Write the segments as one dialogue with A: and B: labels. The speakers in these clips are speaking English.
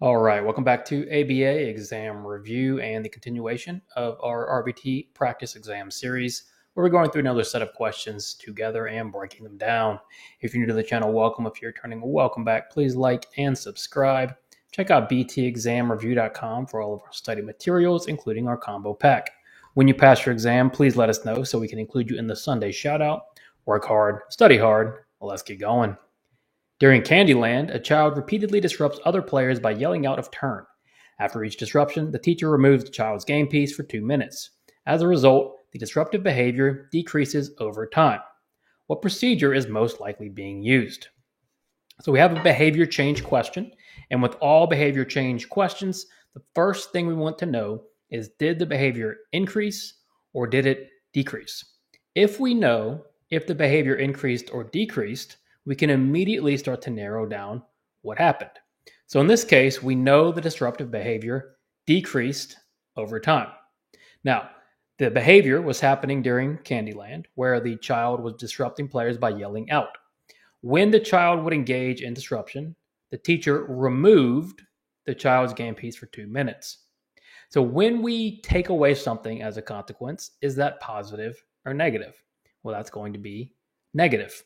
A: All right, welcome back to ABA exam review and the continuation of our RBT practice exam series, where we're going through another set of questions together and breaking them down. If you're new to the channel, welcome. If you're returning, welcome back. Please like and subscribe. Check out btexamreview.com for all of our study materials, including our combo pack. When you pass your exam, please let us know so we can include you in the Sunday shout out. Work hard, study hard. Let's get going. During Candyland, a child repeatedly disrupts other players by yelling out of turn. After each disruption, the teacher removes the child's game piece for 2 minutes. As a result, the disruptive behavior decreases over time. What procedure is most likely being used? So we have a behavior change question, and with all behavior change questions, the first thing we want to know is, did the behavior increase or did it decrease? If we know if the behavior increased or decreased, we can immediately start to narrow down what happened. So in this case, we know the disruptive behavior decreased over time. Now, the behavior was happening during Candyland, where the child was disrupting players by yelling out. When the child would engage in disruption, the teacher removed the child's game piece for 2 minutes. So when we take away something as a consequence, is that positive or negative? Well, that's going to be negative.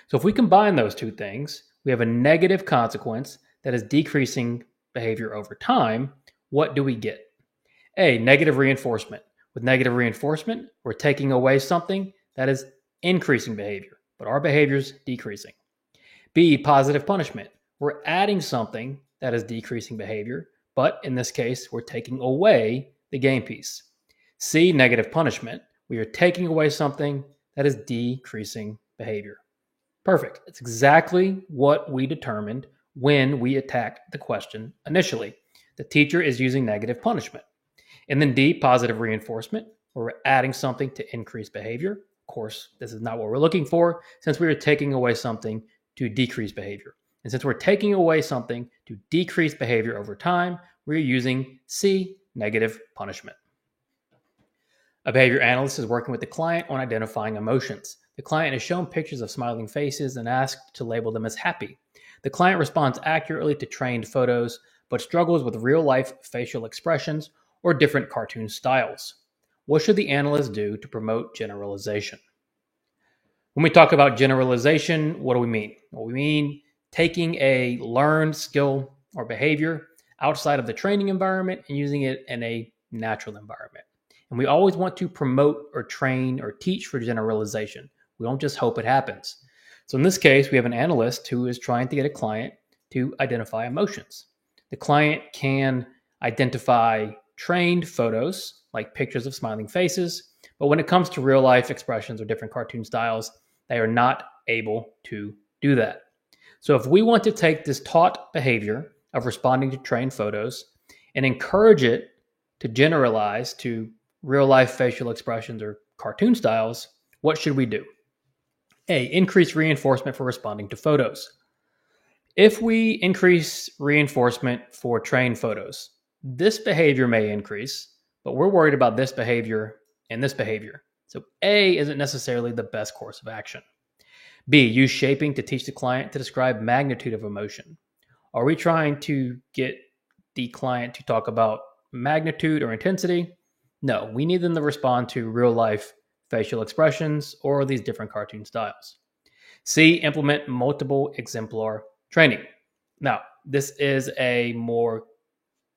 A: So if we combine those two things, we have a negative consequence that is decreasing behavior over time. What do we get? A, negative reinforcement. With negative reinforcement, we're taking away something that is increasing behavior, but our behavior is decreasing. B, positive punishment. We're adding something that is decreasing behavior, but in this case, we're taking away the game piece. C, negative punishment. We are taking away something that is decreasing behavior. Perfect. It's exactly what we determined when we attacked the question initially. The teacher is using negative punishment. And then D, positive reinforcement, where we're adding something to increase behavior. Of course, this is not what we're looking for, since we are taking away something to decrease behavior. And since we're taking away something to decrease behavior over time, we're using C, negative punishment. A behavior analyst is working with the client on identifying emotions. The client is shown pictures of smiling faces and asked to label them as happy. The client responds accurately to trained photos, but struggles with real-life facial expressions or different cartoon styles. What should the analyst do to promote generalization? When we talk about generalization, what do we mean? Well, we mean taking a learned skill or behavior outside of the training environment and using it in a natural environment. And we always want to promote or train or teach for generalization. We don't just hope it happens. So in this case, we have an analyst who is trying to get a client to identify emotions. The client can identify trained photos, like pictures of smiling faces, but when it comes to real life expressions or different cartoon styles, they are not able to do that. So if we want to take this taught behavior of responding to trained photos and encourage it to generalize to real life facial expressions or cartoon styles, what should we do? A, increase reinforcement for responding to photos. If we increase reinforcement for trained photos, this behavior may increase, but we're worried about this behavior and this behavior. So A isn't necessarily the best course of action. B, use shaping to teach the client to describe magnitude of emotion. Are we trying to get the client to talk about magnitude or intensity? No, we need them to respond to real life facial expressions or these different cartoon styles. C, implement multiple exemplar training. Now, this is a more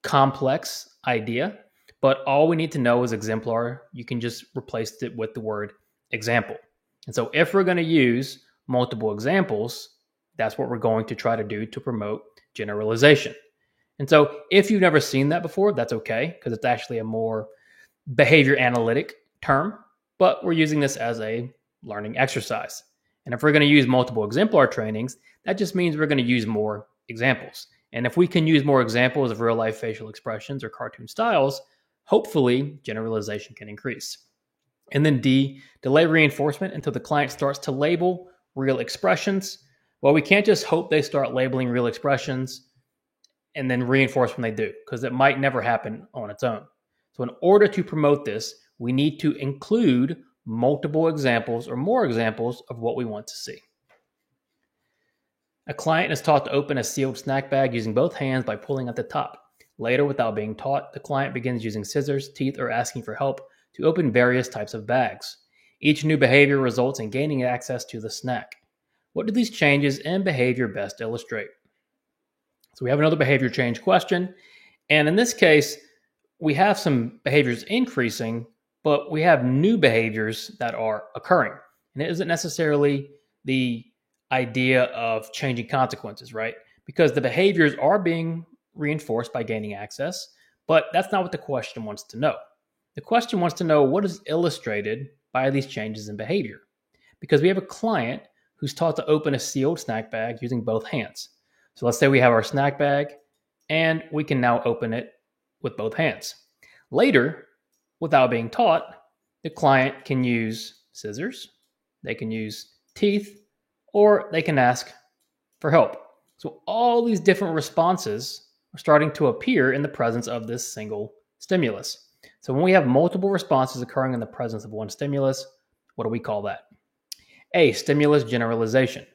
A: complex idea, but all we need to know is exemplar. You can just replace it with the word example. And so if we're going to use multiple examples, that's what we're going to try to do to promote generalization. And so if you've never seen that before, that's okay, because it's actually a more behavior analytic term, but we're using this as a learning exercise. And if we're going to use multiple exemplar trainings, that just means we're going to use more examples. And if we can use more examples of real life facial expressions or cartoon styles, hopefully generalization can increase. And then D, delay reinforcement until the client starts to label real expressions. Well, we can't just hope they start labeling real expressions and then reinforce when they do, because it might never happen on its own. So in order to promote this, we need to include multiple examples or more examples of what we want to see. A client is taught to open a sealed snack bag using both hands by pulling at the top. Later, without being taught, the client begins using scissors, teeth, or asking for help to open various types of bags. Each new behavior results in gaining access to the snack. What do these changes in behavior best illustrate? So we have another behavior change question. And in this case, we have some behaviors increasing, but we have new behaviors that are occurring. And it isn't necessarily the idea of changing consequences, right? Because the behaviors are being reinforced by gaining access, but that's not what the question wants to know. The question wants to know what is illustrated by these changes in behavior. Because we have a client who's taught to open a sealed snack bag using both hands. So let's say we have our snack bag and we can now open it with both hands. Later, without being taught, the client can use scissors, they can use teeth, or they can ask for help. So all these different responses are starting to appear in the presence of this single stimulus. So when we have multiple responses occurring in the presence of one stimulus, what do we call that? A, stimulus generalization.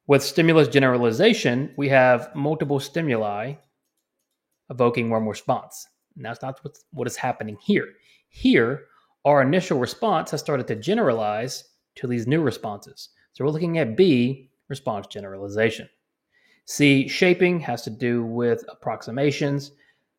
A: With stimulus generalization, we have multiple stimuli evoking one response. And that's not what is happening here. Here, our initial response has started to generalize to these new responses. So we're looking at B, response generalization. C, shaping has to do with approximations.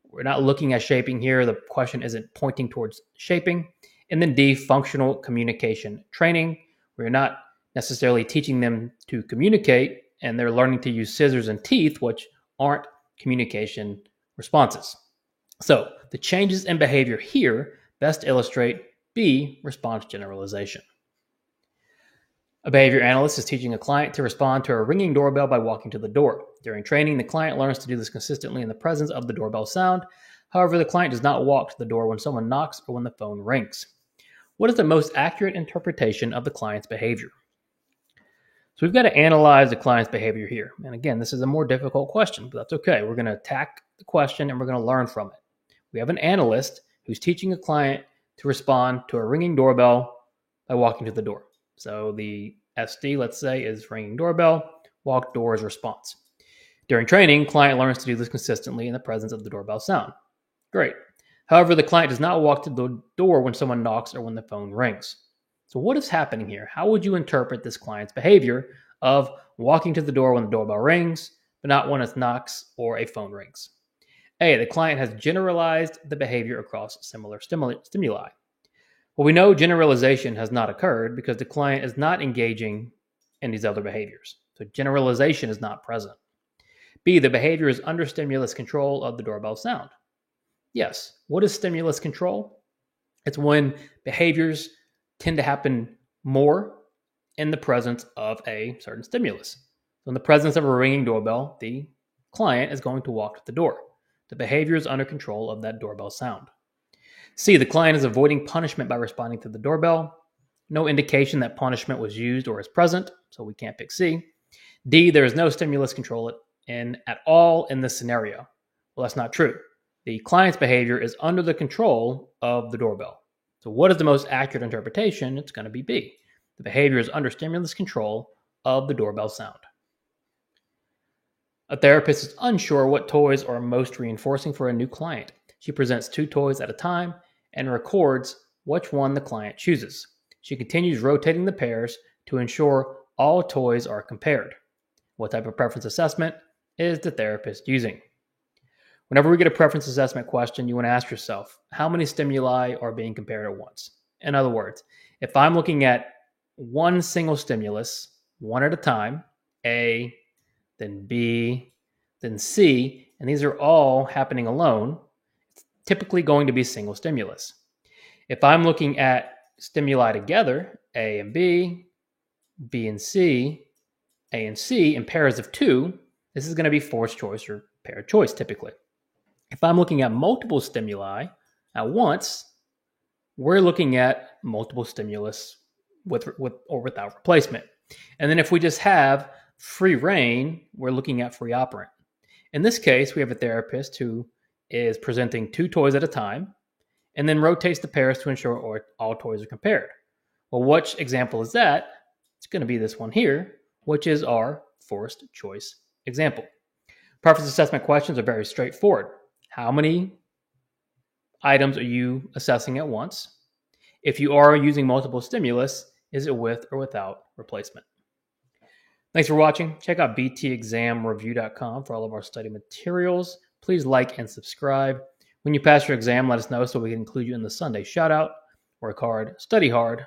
A: We're not looking at shaping here. The question isn't pointing towards shaping. And then D, functional communication training. We're not necessarily teaching them to communicate, and they're learning to use scissors and teeth, which aren't communication responses. So the changes in behavior here best illustrate B, response generalization. A behavior analyst is teaching a client to respond to a ringing doorbell by walking to the door. During training, the client learns to do this consistently in the presence of the doorbell sound. However, the client does not walk to the door when someone knocks or when the phone rings. What is the most accurate interpretation of the client's behavior? So we've got to analyze the client's behavior here. And again, this is a more difficult question, but that's okay. We're going to attack the question and we're going to learn from it. We have an analyst who's teaching a client to respond to a ringing doorbell by walking to the door. So the SD, let's say, is ringing doorbell, walk door is response. During training, client learns to do this consistently in the presence of the doorbell sound. Great. However, the client does not walk to the door when someone knocks or when the phone rings. So what is happening here? How would you interpret this client's behavior of walking to the door when the doorbell rings, but not when it knocks or a phone rings? A, the client has generalized the behavior across similar stimuli. Well, we know generalization has not occurred because the client is not engaging in these other behaviors. So generalization is not present. B, the behavior is under stimulus control of the doorbell sound. Yes. What is stimulus control? It's when behaviors tend to happen more in the presence of a certain stimulus. So in the presence of a ringing doorbell, the client is going to walk to the door. The behavior is under control of that doorbell sound. C, the client is avoiding punishment by responding to the doorbell. No indication that punishment was used or is present, so we can't pick C. D, there is no stimulus control at all in this scenario. Well, that's not true. The client's behavior is under the control of the doorbell. So what is the most accurate interpretation? It's going to be B. The behavior is under stimulus control of the doorbell sound. A therapist is unsure what toys are most reinforcing for a new client. She presents 2 toys at a time and records which one the client chooses. She continues rotating the pairs to ensure all toys are compared. What type of preference assessment is the therapist using? Whenever we get a preference assessment question, you want to ask yourself, how many stimuli are being compared at once? In other words, if I'm looking at one single stimulus, one at a time, A, then B, then C, and these are all happening alone, it's typically going to be single stimulus. If I'm looking at stimuli together, A and B, B and C, A and C, in pairs of 2, this is going to be forced choice or paired choice typically. If I'm looking at multiple stimuli at once, we're looking at multiple stimulus with or without replacement. And then if we just have free reign, we're looking at free operant. In this case, we have a therapist who is presenting 2 toys at a time and then rotates the pairs to ensure all toys are compared. Well, which example is that? It's going to be this one here, which is our forced choice example. Preference assessment questions are very straightforward. How many items are you assessing at once? If you are using multiple stimulus, is it with or without replacement? Thanks for watching. Check out btexamreview.com for all of our study materials. Please like and subscribe. When you pass your exam, let us know so we can include you in the Sunday shout-out. Work hard, study hard,